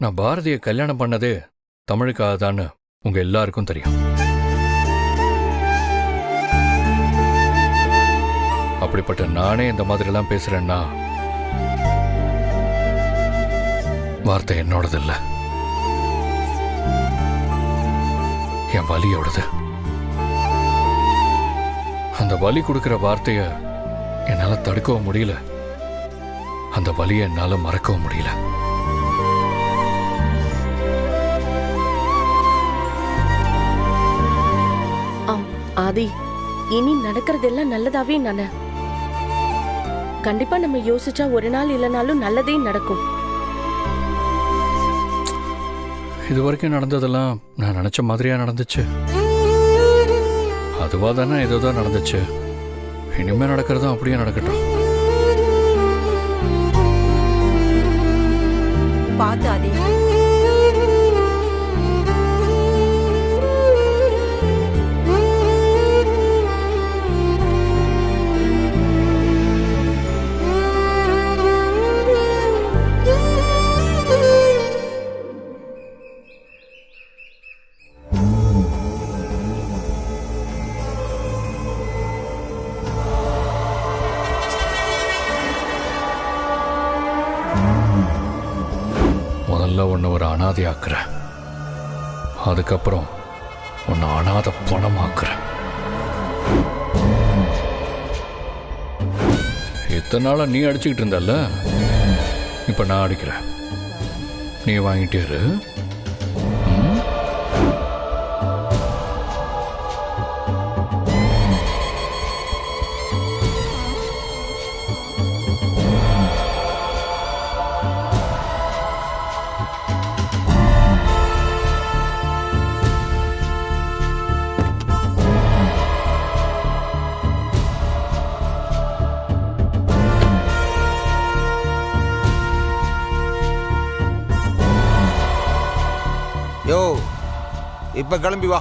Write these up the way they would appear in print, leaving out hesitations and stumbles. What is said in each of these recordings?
நான் பாரதியை கல்யாணம் பண்ணதே தமிழுக்காக தான்னு உங்க எல்லாருக்கும் தெரியும். அப்படிப்பட்ட நானே இந்த மாதிரிலாம் பேசுறேன்னா வார்த்தை என்னோடது இல்ல, என் வலியோடது. அந்த வலி கொடுக்கிற வார்த்தைய என்னால தடுக்கவும் முடியல, அந்த வலியை என்னால மறக்கவும் முடியல. ஆதி, இனி நடக்கிறதெல்லாம் நல்லதாவே நானே. கண்டிப்பா நம்ம யோசிச்சா ஒரு நாள் இல்லைனாலும் நல்லதே நடக்கும். இது வரைக்கும் நடந்ததெல்லாம் நான் நினைச்ச மாதிரியா நடந்துச்சு? அதுவா தானே ஏதோதான் நடந்துச்சு. இனிமே நடக்கிறதும் அப்படியே நடக்கட்டும். பார்த்து ஆதி. முதல்ல உன்னை ஒரு அனாதையாக்குறேன், அதுக்கப்புறம் உன்னை அனாதை பணமாக்குறேன். இத்தனை நாளா நீ அடிச்சுக்கிட்டு இருந்தல்ல, இப்ப நான் அடிக்கிறேன். நீ வாங்கிட்டே இரு. யோ, இப்ப கிளம்பி வா.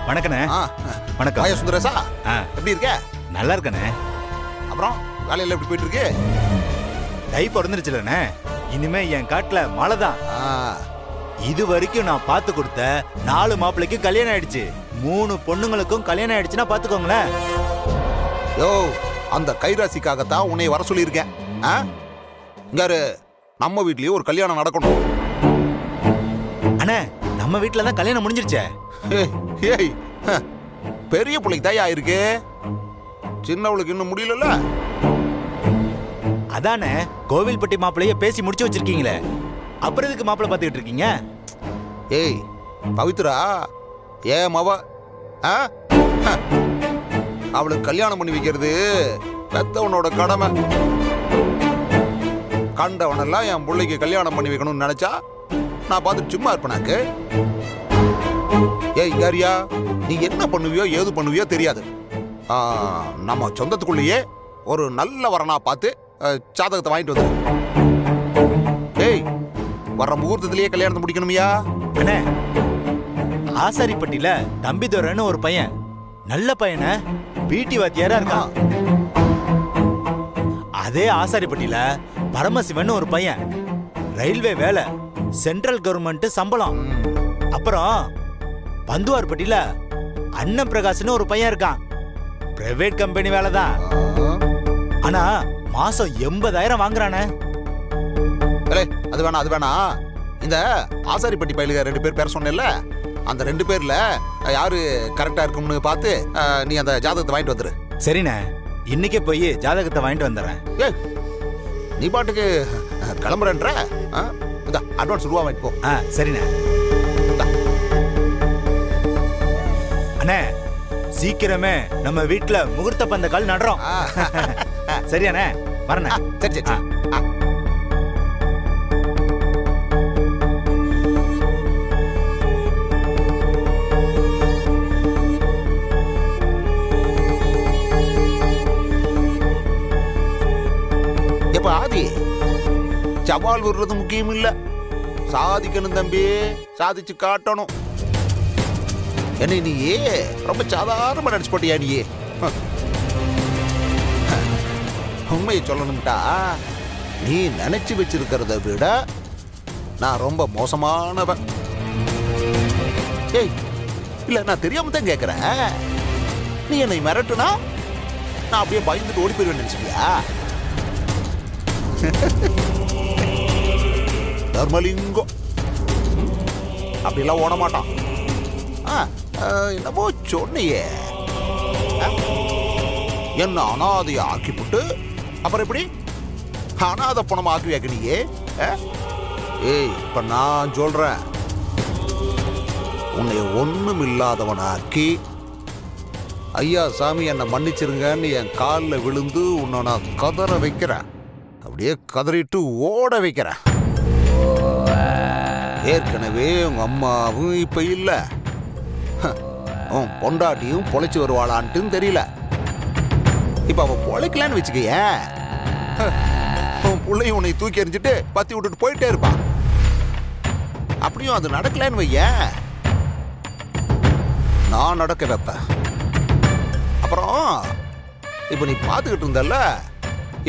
வணக்கண்ணே. வணக்கம். வாயா சுந்தரேசா, எப்படி இருக்க? நல்லா இருக்கண்ணே. அப்புறம் வேலையில எப்படி போயிட்டு இருக்கு? தை பிறந்துருச்சுலண்ணே, இனிமே என் காட்டுல மழை தான். இது வரைக்கும் நான் பார்த்து கொடுத்த 4 மாப்பிள்ளைக்கு கல்யாணம் ஆயிடுச்சு. 3 பொண்ணுங்களுக்கும் கல்யாணம் ஆயிடுச்சுன்னா பாத்துக்கோங்களேன். யோ, அந்த கைராசிக்காகத்தான் உன்னை வர சொல்லியிருக்கேன். இங்காரு, நம்ம வீட்லயும் ஒரு கல்யாணம் நடக்கணும். அண்ணே, நம்ம வீட்டுல தான் கல்யாணம் முடிஞ்சிருச்சே. ஏய், பெரிய பிள்ளைக்கு தாயா இருக்கு, சின்னவளுக்கு இன்னும் முடியல. அதானே கோவில்பட்டி மாப்பிள்ளைய பேசி முடிச்சு வச்சிருக்கீங்களே, அப்புறம் எதுக்கு மாப்பிள்ளை பார்த்துக்கிட்டு இருக்கீங்க? ஏய் பவித்ரா, மவ அவளுக்கு கல்யாணம் பண்ணி வைக்கிறது பெத்தவனோட கடமை. கண்டவனெல்லாம் என் பிள்ளைக்கு கல்யாணம் பண்ணி வைக்கணும்னு நினைச்சா நான் பார்த்துட்டு சும்மா இருப்பேனாக்கு? ஏய் காரியா, நீ என்ன பண்ணுவியோ ஏது பண்ணுவியோ தெரியாது. நம்ம சொந்தத்துக்குள்ளேயே ஒரு நல்ல வரனா பார்த்து ஜாதகத்தை வாங்கிட்டு வந்து. ஏய், வர்ற முகூர்த்தத்திலேயே கல்யாணத்தை முடிக்கணுமியா? அண்ணே, ஆசாரிப்பட்டியில தம்பிதுரைன்னு ஒரு பையன், நல்ல பையனை பிடி வாத்தியாரா இருக்கான். அதே ஆசாரிப்பட்டியில பரமசிவன் ஒரு பையன், ரயில்வே வேலை, சென்ட்ரல் கவர்மெண்ட் சம்பளம். அப்புறம் பந்துவார்பட்டியில அண்ணன் பிரகாஷ்னு ஒரு பையன் இருக்கான், பிரைவேட் கம்பெனி வேலை தான். ஆனா மாசம் 80,000 வாங்குறானே. அது வேணா அது வேணா. இந்த ஆசாரிப்பட்டி பயிலுக 2 பேர் பேர் சொன்னேன்ல, அந்த 2 பேர்ல யாரு கரெக்டா இருக்கும்னு பார்த்து நீ அந்த ஜாதகத்தை வாங்கிட்டு வந்துரு. சரிண்ணே, இன்னைக்கே போய் ஜாதகத்தை வாங்கிட்டு வந்துடுறேன். ஏய், நீ பாட்டுக்கு கிளம்புறன்ற அட்வான்ஸ் ரூபா வாங்கிட்டு போ. சரிண்ணே. அண்ணே, சீக்கிரமே நம்ம வீட்டுல முகூர்த்த பந்தக்கால் நடுறோம். சரியாண்ணே, வரண்ணே. சரி சரி. எப்ப ஆதி, சவால் விடுறது முக்கியம் இல்ல, சாதிக்கணும் தம்பி, சாதிச்சு காட்டணும். என்னை நீயே ரொம்ப சாதாரணமா நினைச்சு போட்டியா நீயே? உண்மையை சொல்லணும்டா, நீ நினைச்சு வச்சிருக்கிறத விட நான் ரொம்ப மோசமானவன். ஏய், இல்ல நான் தெரியாம தான் கேட்கிறேன். நீ என்னை மிரட்டுனா நான் அப்படியே பயந்துட்டு ஓடி போயிருவேன் நினைச்சிட்டியா? தர்மலிங்கம் அப்படிலாம் ஓட மாட்டான். என்னமோ சொன்னியே, என்ன அனாதைய ஆக்கிப்புட்டு அப்புறம் எப்படி அனாதை பணம் ஆக்கி வைக்கணியே? ஏய், இப்ப நான் சொல்றேன், உன்னை ஒண்ணும் இல்லாதவனாக்கி ஐயா சாமி என்னை மன்னிச்சிருங்கன்னு என் காலில் விழுந்து உன்னை நான் கதற வைக்கிறேன். அப்படியே கதறிட்டு ஓட வைக்கிறேன். ஏற்கனவே உங்க அம்மாவும் இப்ப இல்ல, உன் பொண்டாட்டியும் பொழைச்சு வருவாளான்ட்டு தெரியல. இப்ப அவ பொழைக்கலான்னு வச்சுக்கைய, உன் பிள்ளையும் உன்னை தூக்கி எறிஞ்சிட்டு பத்தி விட்டுட்டு போயிட்டே இருப்பான். அப்படியும் அது நடக்கலன்னு வைய, நான் நடக்க வைப்பேன். அப்புறம் இப்ப நீ பாத்துக்கிட்டு இருந்தல்ல,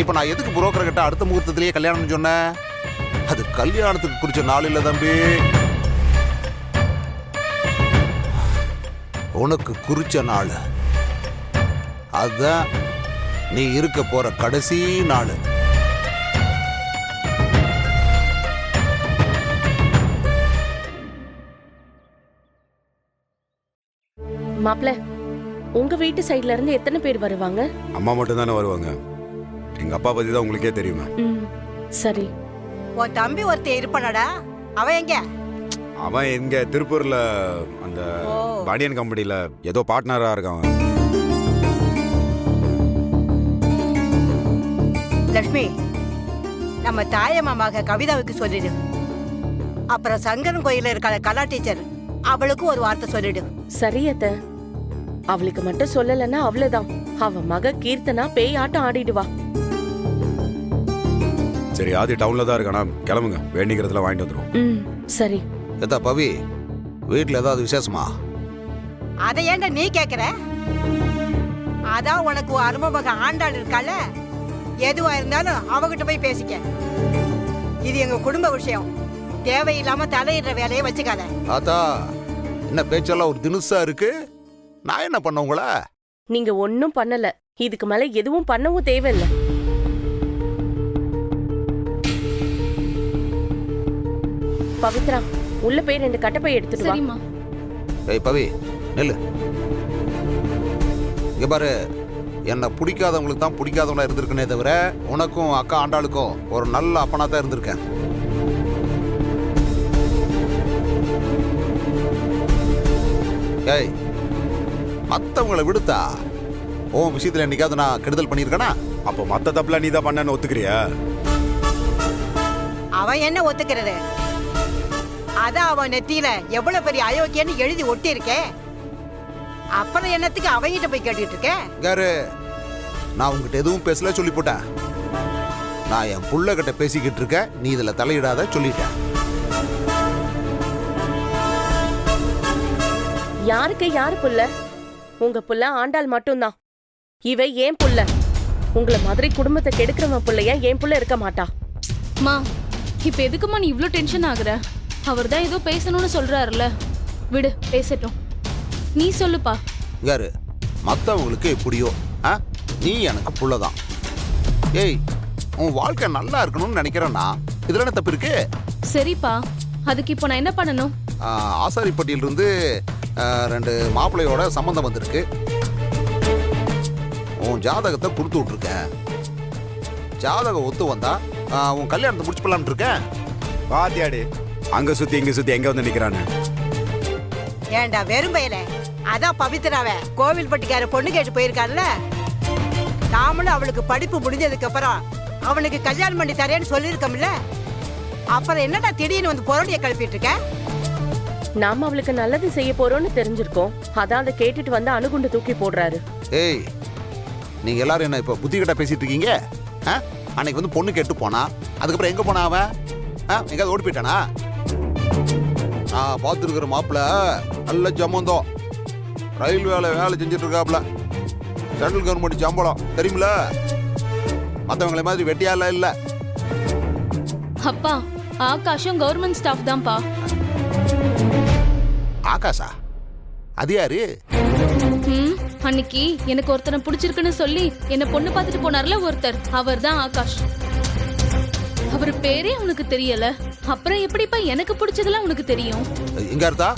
இப்ப நான் எதுக்கு புரோக்கர் கிட்ட அடுத்த முகூர்த்தத்திலேயே கல்யாணம்னு சொன்னேன்? அது கல்யாணத்துக்கு குறிச்ச நாள் இல்ல தம்பி, உனக்கு குறிச்ச நாள். அதுதான் நீ இருக்க போற கடைசி நாள். மாப்ள, உங்க வீட்டு சைடுல இருந்து எத்தனை பேர் வருவாங்க? அம்மா மட்டும் தானே வருவாங்க. எங்க அப்பா பத்தி தான் உங்களுக்கே தெரியுமே. சரி. உன் தம்பி ஒருத்தன் இருப்பானடா, அவன் எங்க? அவன் எங்க திருப்பூர்ல அந்த பாடியன் கம்பெனில ஏதோ பார்ட்னரா இருக்கான். லட்சுமி, நம்ம தாயம்மாமாக கவிதாவுக்கு சொல்லிடு. அப்புறம் சங்கரன் கோயில இருக்க கலா டீச்சர், அவளுக்கும் ஒரு வார்த்தை சொல்லிடு. சரி அத்த, அவளுக்கு மட்டும் சொல்லலன்னா அவ்வளவுதான். அவ மக கீர்த்தனா பேய் ஆட்டம் ஆடிடுவா. சரி, ஆதி டவுன்ல தான் இருக்கானா, கிளம்புங்க, வேண்டிக்கிறதுல வாங்கிட்டு வந்துடும். சரி. ஏதா பவி, வீட்டுல ஏதாவது விசேஷமா? அதை ஏன்டா நீ கேக்குற? அதான் உனக்கு அருமமக ஆண்டாள் இருக்கால, எதுவா இருந்தாலும் அவகிட்ட போய் பேசிக்க. இது எங்க குடும்ப விஷயம், தேவையில்லாம தலையிடுற வேலையை வச்சுக்காத. ஆத்தா, என்ன பேச்செல்லாம் ஒரு தினுசா இருக்கு. நான் என்ன பண்ண உங்கள? நீங்க ஒன்னும் பண்ணல, இதுக்கு மேல எதுவும் பண்ணவும் தேவையில்லை. பவித்ரா, உள்ள போய் 2 கட்டப்பை எடுத்துட்டு வா. ஏய் பவி, நெல்லு. இங்க பாரு, என்ன பிடிக்காதவங்களுக்கு தான் பிடிக்காதவனா இருந்திருக்கனே தவிர உனக்கும் அக்கா ஆண்டாளுக்கும் ஒரு நல்ல அப்பனா தான் இருந்திருக்கேன். ஏய், மத்தவங்களை விடுத்தா உன் விஷயத்துல என்னைக்காவது நான் கெடுதல் பண்ணியிருக்கேனா? அப்போ மத்த தப்புல நீ தான் பண்ணன்னு ஒத்துக்கிறியா? அவன் என்ன ஒத்துக்கிறது? அதான் அவன் நெத்தியில எவ்வளவு பெரிய அயோக்கியன்னு எழுதி ஒட்டி இருக்கேன். அப்புறம் என்னத்துக்கு அவங்கிட்ட போய் கேட்டுட்டு இருக்கேன்? யாரு? நான் உங்ககிட்ட எதுவும் பேசல, சொல்லி போட்டேன். நான் என் புள்ள கிட்ட பேசிக்கிட்டு இருக்கேன், நீ இதுல தலையிடாத சொல்லிட்டேன். யாருக்கு யாரு புள்ள? உங்க புள்ள ஆண்டாள் மட்டும்தான். இவ ஏன் புள்ள. உங்களை மாதிரி குடும்பத்தை கெடுக்கிறவன் புள்ளைய என் புள்ள இருக்க மாட்டா. மா, இப்ப எதுக்குமா நீ இவ்ளோ டென்ஷன் ஆகுற? அவர் தான் ஏதோ பேசணும்னு சொல்றாருல, விடு பேசட்டும். நீ சொல்லுப்பா. யாரு? மத்தவங்களுக்கு எப்படியோ, நீ எனக்கு புள்ளதான். ஏய், உன் வாழ்க்கை நல்லா இருக்கணும்னு நினைக்கிறேன்னா இதுல என்ன தப்பு இருக்கு? சரிப்பா, அதுக்கு இப்போ நான் என்ன பண்ணணும்? ஆசாரிப்பட்டியிலிருந்து 2 மாப்பிள்ளையோட சம்பந்தம் வந்திருக்கு. உன் ஜாதகத்தை கொடுத்து விட்டுருக்கேன். ஜாதகம் ஒத்து வந்தா உன் கல்யாணத்தை முடிச்சு போலான்னு இருக்கேன். பாத்தியாடி, அங்க சுத்தி இங்க சுத்தி எங்க வந்து நிக்கிறானு. ஏண்டா வெறும் பையல, அதான் பவித்ராவ கோவில்பட்டிக்கார பொண்ணு கேட்டு போயிருக்காருல்ல. நாமளும் அவளுக்கு படிப்பு முடிஞ்சதுக்கு அப்புறம் அவனுக்கு கல்யாணம் பண்ணி தரேன்னு சொல்லியிருக்கோம்ல. அப்புறம் என்னடா திடீர்னு வந்து பொருளிய கிளப்பிட்டு இருக்க? நாம அவளுக்கு நல்லது செய்ய போறோம்னு தெரிஞ்சிருக்கோம், அதான் அதை கேட்டுட்டு வந்து அணுகுண்டு தூக்கி போடுறாரு. ஏய், நீங்க எல்லாரும் என்ன இப்ப புத்தி கிட்ட பேசிட்டு இருக்கீங்க? அன்னைக்கு வந்து பொண்ணு கேட்டு போனா, அதுக்கப்புறம் எங்க போனா அவன்? எங்காவது ஓடி போயிட்டானா? நான் பார்த்துருக்கிற மாப்பிள்ள நல்ல ஜமந்தம், ரயில்வேல வேலை செஞ்சுட்டு இருக்காப்ல. சென்ட்ரல் கவர்மெண்ட் சம்பளம் தெரியுமில. மற்றவங்களை மாதிரி வெட்டியால இல்ல. அப்பா ஆகாஷும் கவர்மெண்ட் ஸ்டாஃப் தான்ப்பா. ஆகாஷா? அது யாரு? அன்னைக்கு எனக்கு ஒருத்தனை பிடிச்சிருக்குன்னு சொல்லி என்ன பொண்ணு பார்த்துட்டு போனார்ல ஒருத்தர், அவர் தான் ஆகாஷ். அவர் பேரே உனக்கு தெரியல, அப்புறம் எப்படிப்பா எனக்கு பிடிச்சதெல்லாம் உனக்கு தெரியும்? எங்க இருந்தா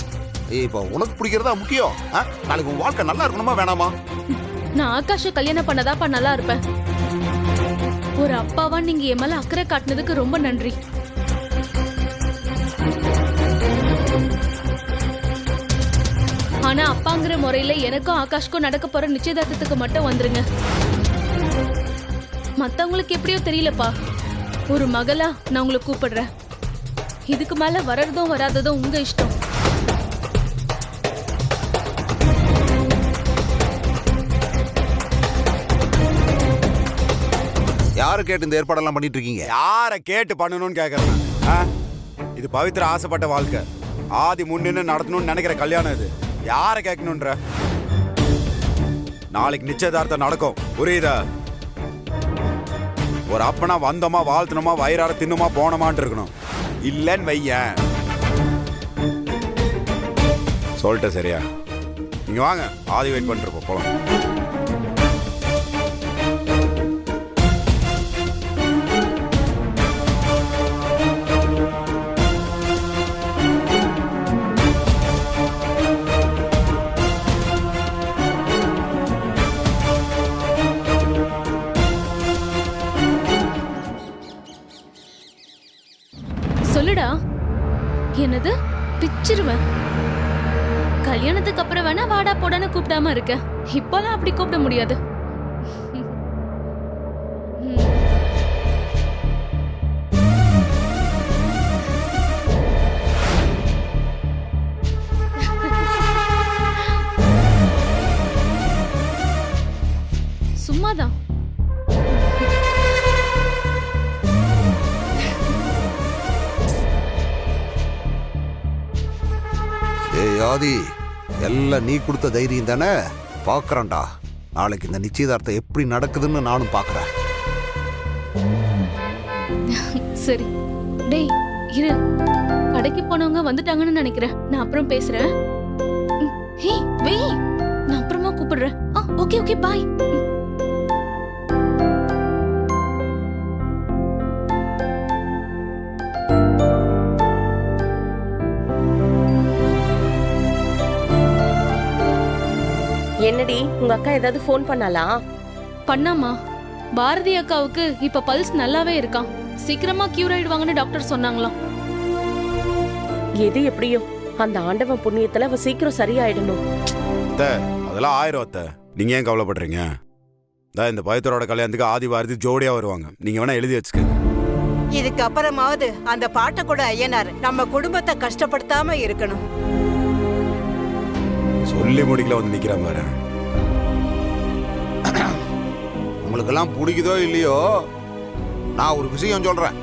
இப்போ உனக்கு பிடிக்கிறதா முக்கியம்? நாளைக்கு உன் வாழ்க்கை நல்லா இருக்கணுமா வேணாமா? நான் ஆகாஷ கல்யாணம் பண்ணதாப்பா நல்லா இருப்பேன். ஒரு அப்பாவா நீங்க என் மேல அக்கறை காட்டினதுக்கு ரொம்ப நன்றி. ஆனா அப்பாங்கிற முறையில எனக்கும் ஆகாஷ்க்கும் நடக்க போற நிச்சயதார்த்தத்துக்கு மட்டும் வந்துருங்க. மத்தவங்களுக்கு எப்படியோ தெரியலப்பா, ஒரு மகளா நான் உங்களை கூப்பிடுறேன். இதுக்கு மேல வர்றதும் வராததும் உங்க இஷ்டம். யாரை கேட்டு இந்த ஏற்பாடெல்லாம் பண்ணிட்டு இருக்கீங்க? யாரை கேட்டு பண்ணணும்னு கேட்கறேன். இது பவித்ரா ஆசைப்பட்ட வாழ்க்கை, ஆதி முன்னின்னு நடத்தணும்னு நினைக்கிற கல்யாணம். இது யாரை கேட்கணுன்ற? நாளைக்கு நிச்சயதார்த்தம் நடக்கும், புரியுதா? ஒரு அப்பனா வந்தோமா வாழ்த்தணுமா வயிறார தின்னுமா போனோமான் இருக்கணும். இல்லன்னு வையன் சொல்லிட்ட சரியா? நீங்க வாங்க, ஆதி வெயிட் பண்ணிருப்போம், போலாம். சொல்லுடா. என்னது பிச்சிருவேன். கல்யாணத்துக்கு அப்புறம் வேணா வாடா போடான்னு கூப்பிடாம இருக்க, இப்பெல்லாம் அப்படி கூப்பிட முடியாது. சும்மாதான். ஆதி, எல்லாம் நீ கொடுத்த தைரியம் தானே? பாக்குறேன்டா, நாளைக்கு இந்த நிச்சயதார்த்தம் எப்படி நடக்குதுன்னு நானும் பாக்குறேன். சரி டேய் இரு, கடைக்கு போனவங்க வந்துட்டாங்கன்னு நினைக்கிறேன், நான் அப்புறம் பேசுறேன். ஹே வெய், நான் அப்புறமா கூப்பிடுறேன். Okay okay bye. என்னடி உங்க அக்கா ஏதாவது ஃபோன் பண்ணாளா? பண்ணாமா, பாரதி அக்காவுக்கு இப்ப பல்ஸ் நல்லாவே இருக்கான், சீக்கிரமா கியூர் ஆயிடுவாங்கன்னு டாக்டர் சொன்னாங்களாம். எது எப்படியோ அந்த ஆண்டவன் புண்ணியத்துல அவ சீக்கிரம் சரியாயிடணும். அதெல்லாம் ஆயிரம். நீங்க ஏன் கவலைப்படுறீங்க? இந்த பவித்ரோட கல்யாணத்துக்கு ஆதி பாரதி ஜோடியா வருவாங்க, நீங்க வேணா எழுதி வச்சுக்கோங்க. இதுக்கு அப்புறமாவது அந்த பாட்டை கூட ஐயனார் நம்ம குடும்பத்தை கஷ்டப்படுத்தாம இருக்கணும். சொல்லி முடிக்கல வந்து நிக்கிற மாதிரி. உங்களுக்கெல்லாம் பிடிக்குதோ இல்லையோ, நான் ஒரு விஷயம் சொல்றேன்.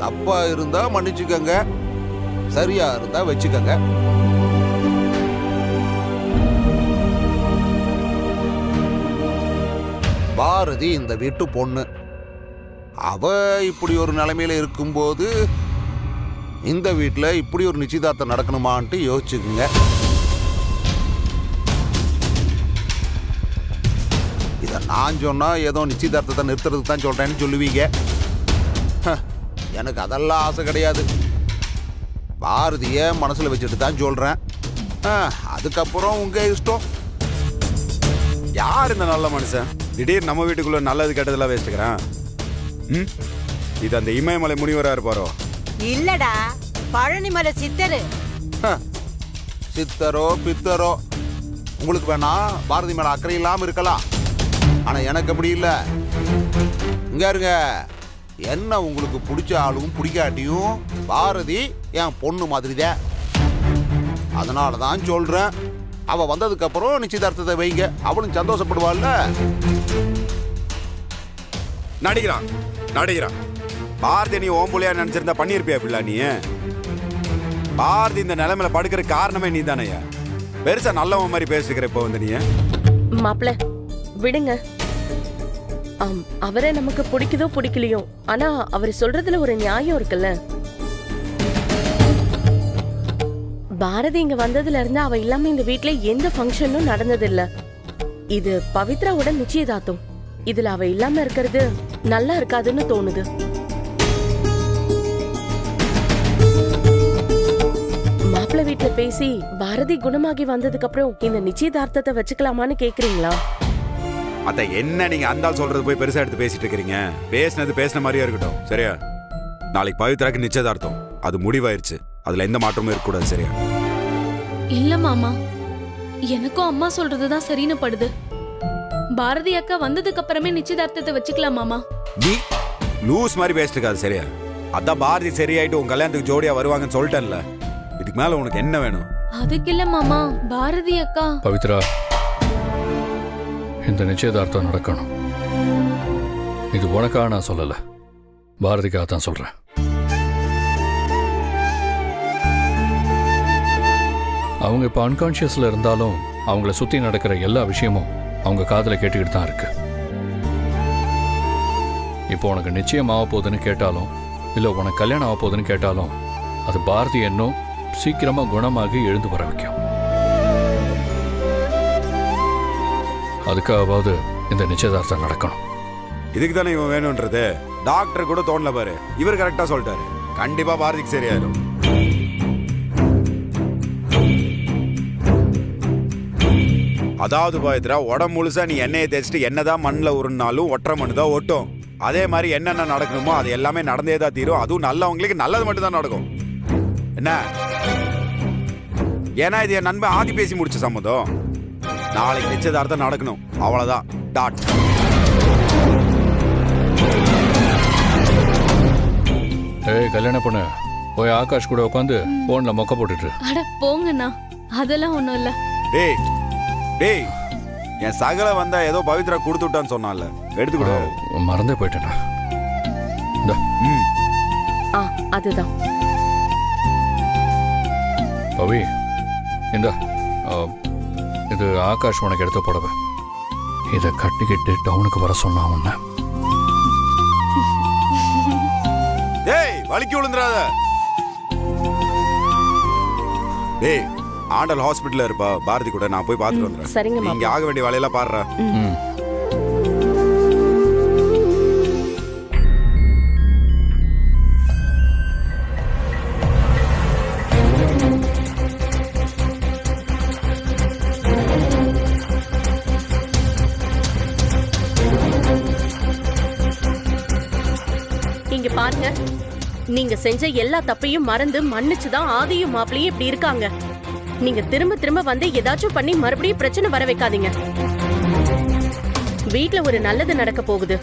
தப்பா இருந்தா மன்னிச்சுக்கங்க, சரியா இருந்தா வச்சுக்கங்க. பாரதி இந்த வீட்டு பொண்ணு. அவ இப்படி ஒரு நிலைமையில இருக்கும்போது இந்த வீட்டுல இப்படி ஒரு நிச்சயதார்த்தம் நடக்கணுமான்ட்டு யோசிச்சுக்குங்க. இத நான் சொன்னா ஏதோ நிச்சயதார்த்தத்தை நிறுத்துறதுக்கு தான் சொல்றேன்னு சொல்லுவீங்க. எனக்கு அதெல்லாம் ஆசை கிடையாது. பாரதிய மனசுல வச்சுட்டு தான் சொல்றேன். அதுக்கப்புறம் உங்க இஷ்டம். யார் இந்த நல்ல மனுஷன் திடீர் நம்ம வீட்டுக்குள்ள நல்லது கெட்டதெல்லாம் வச்சுக்கிறேன்? இது அந்த இமயமலை முனிவரா இருப்பாரோ? இல்லடா, பழனிமலை சித்தரு. சித்தரோ பித்தரோ உங்களுக்கு வேணா பாரதி மேல அக்கறை இல்லாம இருக்கலாம், ஆனா எனக்கு அப்படி இல்ல. இங்க இருங்க, என்ன உங்களுக்கு பிடிச்ச ஆளும் பிடிக்காட்டியும் பாரதி என் பொண்ணு மாதிரிதான். அதனாலதான் சொல்றேன், அவ வந்ததுக்கு அப்புறம் நிச்சயதார்த்தத்தை வைங்க, அவளும் சந்தோஷப்படுவாள்ல. நடிக்கிறான் நடிக்கிறான். பாரதி நீ ஓம்புலையா நினைச்சிருந்தா பண்ணிருப்பியா பிள்ளை? நீ பாரதி இந்த நிலைமையில படுக்கிற காரணமே நீ தானையா? பெருசா நல்லவன் மாதிரி பேசிக்கிற இப்போ வந்து நீ மாப்பிள விடுங்க. அவரை நமக்கு பிடிக்குதோ பிடிக்கலையோ, ஆனா அவர் சொல்றதுல ஒரு நியாயம் இருக்குல்ல. பாரதி இங்க வந்ததுல இருந்து அவ இல்லாம இந்த வீட்ல எந்த ஃபங்க்ஷனும் நடந்ததில்ல. இது பவித்ராவோட நிச்சயதார்த்தம். இதுல அவ இல்லாம இருக்கிறது நல்லா இருக்காதுன்னு தோணுது. மாப்பிள்ளை வீட்டுல பேசி பாரதி குணமாகி வந்ததுக்கு அப்புறம் இந்த நிச்சயதார்த்தத்தை வச்சுக்கலாமான்னு கேக்குறீங்களா? அத என்ன நீங்க அந்த ஆள் சொல்றது போய் பெருசா எடுத்து பேசிட்டு இருக்கீங்க? பேசினது பேசின மாதிரியா இருக்கட்டும், சரியா? நாளைக்கு பவித்ராக்கு நிச்சயதார்த்தம், அது முடிவாயிருச்சு. அதுல எந்த மாற்றமும் இருக்கக்கூடாது, சரியா? இல்ல மாமா, எனக்கும் அம்மா சொல்றதுதான் சரின்னு படுது. பாரதி அக்கா வந்ததுக்கு அப்புறமே நிச்சயதார்த்தத்தை வச்சுக்கலாம் மாமா. நீ லூஸ் மாதிரி பேசிட்டு இருக்காது, சரியா? அதான் பாரதி சரியாயிட்டு உங்க கல்யாணத்துக்கு ஜோடியா வருவாங்கன்னு சொல்லிட்டேன்ல. இதுக்கு மேல உனக்கு என்ன வேணும்? அதுக்கு இல்ல மாமா, பாரதி அக்கா. பவித்ரா, இந்த நிச்சயதார்த்தம் நடக்கணும். இது உனக்காக நான் சொல்லல, பாரதிக்காக தான் சொல்றேன். அவங்க இப்ப அன்கான்சியஸ்ல இருந்தாலும் அவங்கள சுத்தி நடக்கிற எல்லா விஷயமும் அவங்க காதுல கேட்டுக்கிட்டு தான் இருக்கு. இப்போ உனக்கு நிச்சயம் ஆக போகுதுன்னு கேட்டாலும் இல்ல உனக்கு கல்யாணம் ஆக போகுதுன்னு கேட்டாலும் அது பாரதி இன்னும் சீக்கிரமா குணமாகி எழுந்து வர வைக்கும். அதுக்காவது இந்த நிச்சயதார்த்தம் நடக்கணும். இதுக்கு தானே இவன் வேணும்ன்றது. டாக்டர் கூட தோணல பாரு, இவர் கரெக்டா சொல்லிட்டாரு. கண்டிப்பா பாரதிக்கு சரியாயிரும். அதாவது பவித்ரா, உடம்பு முழுசா நீ எண்ணெயை தேய்ச்சிட்டு என்னதான் மண்ணில் உருண்டாலும் ஒற்றை மண்ணு தான் ஒட்டும். அதே மாதிரி என்னென்ன நடக்கணுமோ அது எல்லாமே நடந்தே தான் தீரும். அதுவும் நல்லவங்களுக்கு நல்லது மட்டும் தான் நடக்கும். என்ன? ஏன்னா இது என் நண்பன் ஆதி பேசி முடிச்ச சம்மதம். நாளைக்கு நிச்சயதார்த்தம் நடக்கணும், அவ்வளவுதான். டாட். ஏய் கல்யாணம் பொண்ணு, போய் ஆகாஷ் கூட உட்காந்து போன்ல மொக்க போட்டுட்டு. அட போங்கண்ணா, அதெல்லாம் ஒண்ணும் இல்ல. டேய் டேய், என் சகல வந்தா ஏதோ பவித்ரா கொடுத்து விட்டான்னு சொன்னால, எடுத்துக்கூட. மறந்தே போயிட்டேன். அதுதான் பவி, இந்த இது ஆகாஷ் உனக்கு எடுத்த புடவை. இதை கட்டிக்கிட்டு டவுனுக்கு வர சொன்னா உன்ன. டேய் வலிக்கு விழுந்துறாத. டேய், ஆண்டல் ஹாஸ்பிட்டல்ல இருப்பா பாரதி கூட, நான் போய் பார்த்துட்டு வந்துடுறேன். சரிங்க மாமா. நீங்க ஆக வேண்டிய வேலையெல்லாம் பாடுற. இங்க பாருங்க, நீங்க செஞ்ச எல்லா தப்பையும் மறந்து மன்னிச்சுதான் ஆதியும் மாப்பிளையும் இப்படி இருக்காங்க. நீங்க திரும்ப திரும்ப வந்து ஏதாச்சும் பண்ணி மறுபடியும் பிரச்சனை வர வைக்காதீங்க. வீட்ல ஒரு நல்லது நடக்க போகுது.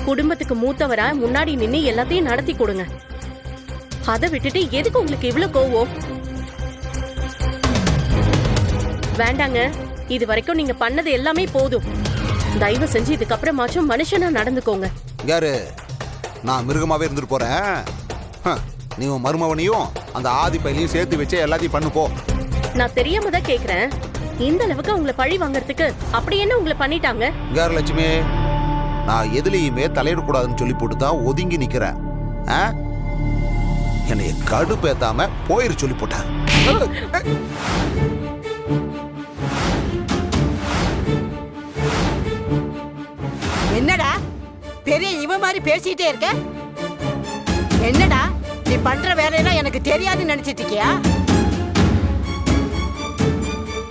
குடும்பத்துக்கு மூத்தவரா முன்னாடி நின்னு எல்லாத்தையும் நடத்தி கொடுங்க. அதை விட்டுட்டு எதுக்கு உங்களுக்கு இவ்வளவு கோவம்? வேண்டாங்க, இது வரைக்கும் நீங்க பண்ணது எல்லாமே போதும். தயவு செஞ்சு இதுக்கப்புறமாச்சும் மனுஷனா நடந்துக்கோங்க. யாரு? நான் மிருகமாவே இருந்துட்டு போறேன். நீ உன் மருமவனையும் அந்த ஆதி பையிலையும் சேர்த்து வச்சு எல்லாத்தையும் பண்ணு போ. நான் தெரியாம தான் கேக்குறேன். இந்த அளவுக்கு உங்களை பழி வாங்கறதுக்கு அப்படி என்ன உங்களை பண்ணிட்டாங்க? யார் லட்சுமி? நான் எதுலையுமே தலையிடக்கூடாதுன்னு சொல்லி போட்டு தான் ஒதுங்கி நிக்கிறேன். என்னைய கடுப்பேத்தாம போயிரு சொல்லி போட்டேன். என்னடா பெரிய இவ மாதிரி பேசிட்டே இருக்க? என்னடா நீ பண்ற வேலையெல்லாம் எனக்கு தெரியாதுன்னு நினைச்சிட்டு இருக்கியா?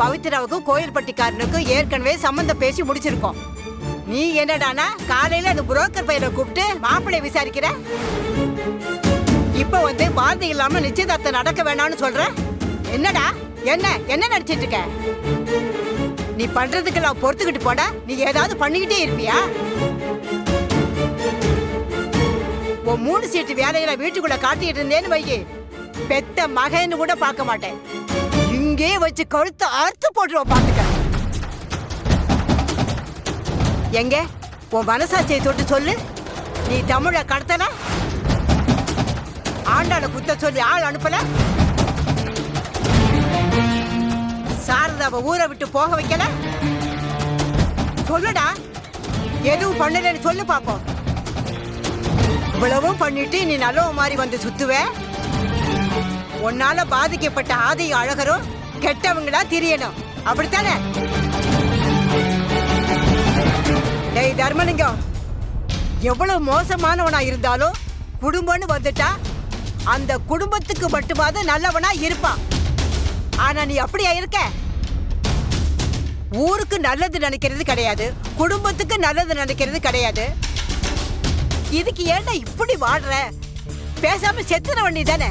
பவித்ராவுக்கும் கோயில்பட்டிக்காரனுக்கும் ஏற்கனவே சம்பந்தம் பேசி முடிச்சிருக்கோம். நீ என்னடானா காலையில அந்த புரோக்கர் பையனை கூப்பிட்டு மாப்பிள்ளை விசாரிக்கிற. இப்ப வந்து பாரதி இல்லாம நிச்சயதார்த்தம் நடக்க வேணாம்னு சொல்ற. என்னடா என்ன நடிச்சிட்டு இருக்க? நீ பண்றதுக்கெல்லாம் பொறுத்துக்கிட்டு போடா. நீ ஏதாவது பண்ணிக்கிட்டே இருப்பியா? உன் 3 சீட்டு வேலைகளை வீட்டுக்குள்ள காட்டிட்டு இருந்தேன்னு வையி, பெத்த மகன்னு கூட பார்க்க மாட்டேன். இங்கே வச்சு கழுத்து அறுத்து போட்டுருவோம், பாத்துக்க. எங்க உன் மனசாட்சியை தொட்டு சொல்லு. நீ தமிழ கடத்தல, ஆண்டாள குத்த சொல்லி ஆள் அனுப்பல, சாரத சாரதாவை ஊரை விட்டு போக வைக்கல? சொல்லுடா, எதுவும் பண்ணலன்னு சொல்லு பாப்போம். இவ்வளவும் பண்ணிட்டு நீ நல்லவ மாதிரி வந்து சுத்துவ. உன்னால பாதிக்கப்பட்ட ஆதியும் அழகரும் கெட்டவங்களா தெரியணும், அப்படித்தானே? டேய் தர்மலிங்கம், எவ்வளவு மோசமானவனா இருந்தாலும் குடும்பம்னு வந்துட்டா அந்த குடும்பத்துக்கு மட்டுமாவது நல்லவனா இருப்பான். ஆனா நீ அப்படியா இருக்க? ஊருக்கு நல்லது நினைக்கிறது கிடையாது, குடும்பத்துக்கு நல்லது நினைக்கிறது கிடையாது. இதுக்கு ஏன்டா இப்படி வாடுற? பேசாம செத்துற வண்டி தானே.